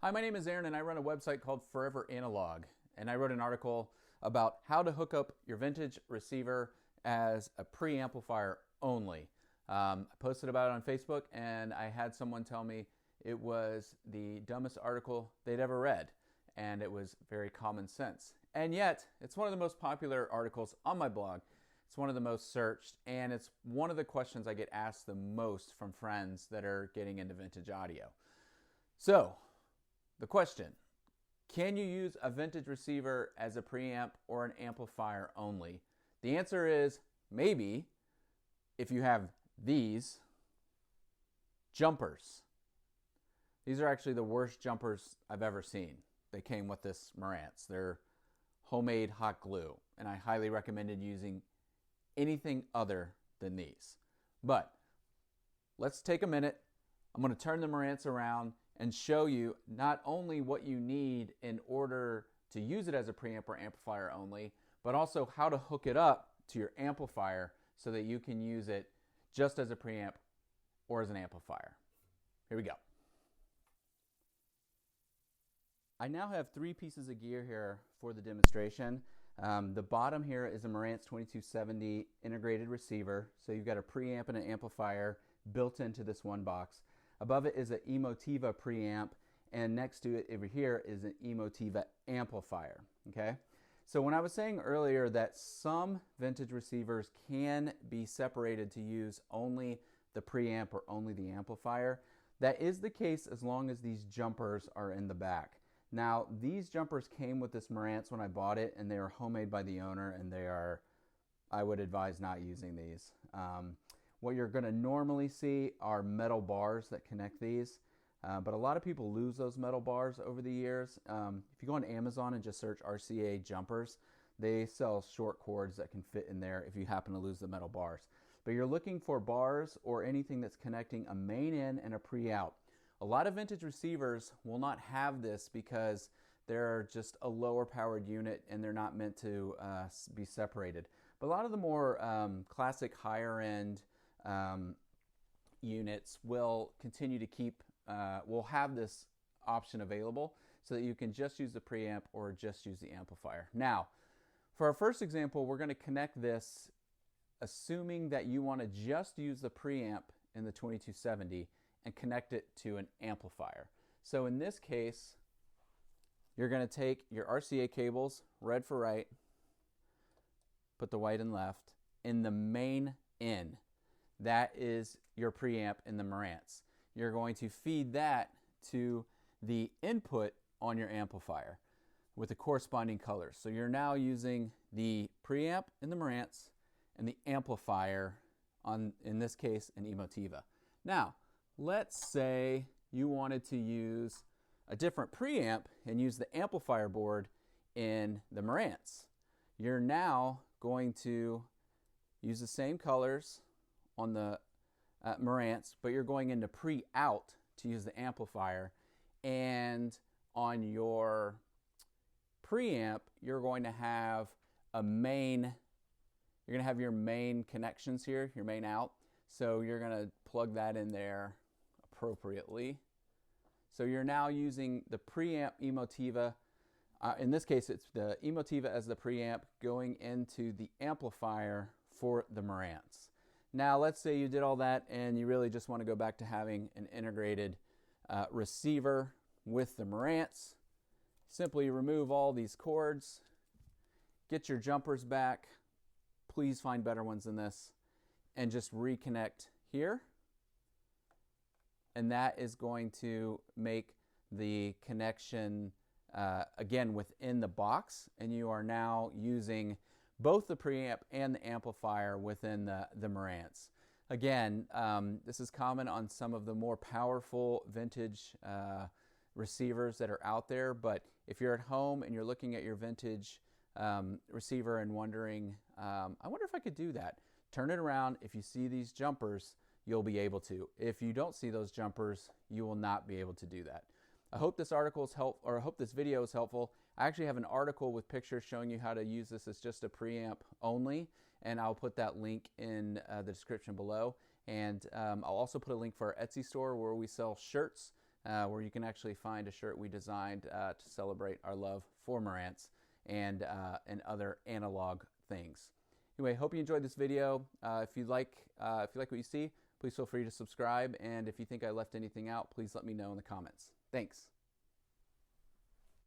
Hi, my name is Aaron and I run a website called Forever Analog. And I wrote an article about how to hook up your vintage receiver as a preamplifier only. I posted about it on Facebook and I had someone tell me it was the dumbest article they'd ever read. And it was very common sense. And yet, it's one of the most popular articles on my blog. It's one of the most searched, and it's one of the questions I get asked the most from friends that are getting into vintage audio. So, the question, can you use a vintage receiver as a preamp or an amplifier only? The answer is maybe if you have these jumpers. These are actually the worst jumpers I've ever seen. They came with this Marantz. They're homemade hot glue, and I highly recommended using anything other than these. But let's take a minute. I'm going to turn the Marantz around and show you not only what you need in order to use it as a preamp or amplifier only, but also how to hook it up to your amplifier so that you can use it just as a preamp or as an amplifier. Here we go. I now have three pieces of gear here for the demonstration. The bottom here is a Marantz 2270 integrated receiver. So you've got a preamp and an amplifier built into this one box. Above it is an Emotiva preamp, and next to it over here is an Emotiva amplifier. Okay? So when I was saying earlier that some vintage receivers can be separated to use only the preamp or only the amplifier, that is the case as long as these jumpers are in the back. Now, these jumpers came with this Marantz when I bought it, and they are homemade by the owner, and I would advise not using these. What you're going to normally see are metal bars that connect these, but a lot of people lose those metal bars over the years. If you go on Amazon and just search RCA jumpers, they sell short cords that can fit in there if you happen to lose the metal bars. But you're looking for bars or anything that's connecting a main in and a pre-out. A lot of vintage receivers will not have this because they're just a lower powered unit and they're not meant to be separated. But a lot of the more classic higher end units will continue to will have this option available so that you can just use the preamp or just use the amplifier. Now, for our first example, we're going to connect this assuming that you want to just use the preamp in the 2270 and connect it to an amplifier. So in this case, you're going to take your RCA cables, red for right, put the white and left, in the main in. That is your preamp in the Marantz. You're going to feed that to the input on your amplifier with the corresponding colors. So you're now using the preamp in the Marantz and the amplifier on, in this case, an Emotiva. Now, let's say you wanted to use a different preamp and use the amplifier board in the Marantz. You're now going to use the same colors on the Marantz, but you're going into pre-out to use the amplifier, and on your preamp you're going to have a main, you're going to have your main connections here, your main out, so you're going to plug that in there appropriately. So you're now using the preamp Emotiva. In this case, it's the Emotiva as the preamp going into the amplifier for the Marantz. Now, let's say you did all that and you really just want to go back to having an integrated receiver with the Marantz. Simply remove all these cords, get your jumpers back. Please find better ones than this, and just reconnect here. And that is going to make the connection again within the box, and you are now using both the preamp and the amplifier within the Marantz. Again, this is common on some of the more powerful vintage receivers that are out there, but if you're at home and you're looking at your vintage receiver and wondering, I wonder if I could do that, turn it around. If you see these jumpers, you'll be able to. If you don't see those jumpers, you will not be able to do that. I hope this article is helpful, or I hope this video is helpful. I actually have an article with pictures showing you how to use this as just a preamp only, and I'll put that link in the description below. And I'll also put a link for our Etsy store where we sell shirts where you can actually find a shirt we designed to celebrate our love for Marantz and other analog things. Anyway, hope you enjoyed this video. If you like what you see, please feel free to subscribe. And if you think I left anything out, please let me know in the comments. Thanks.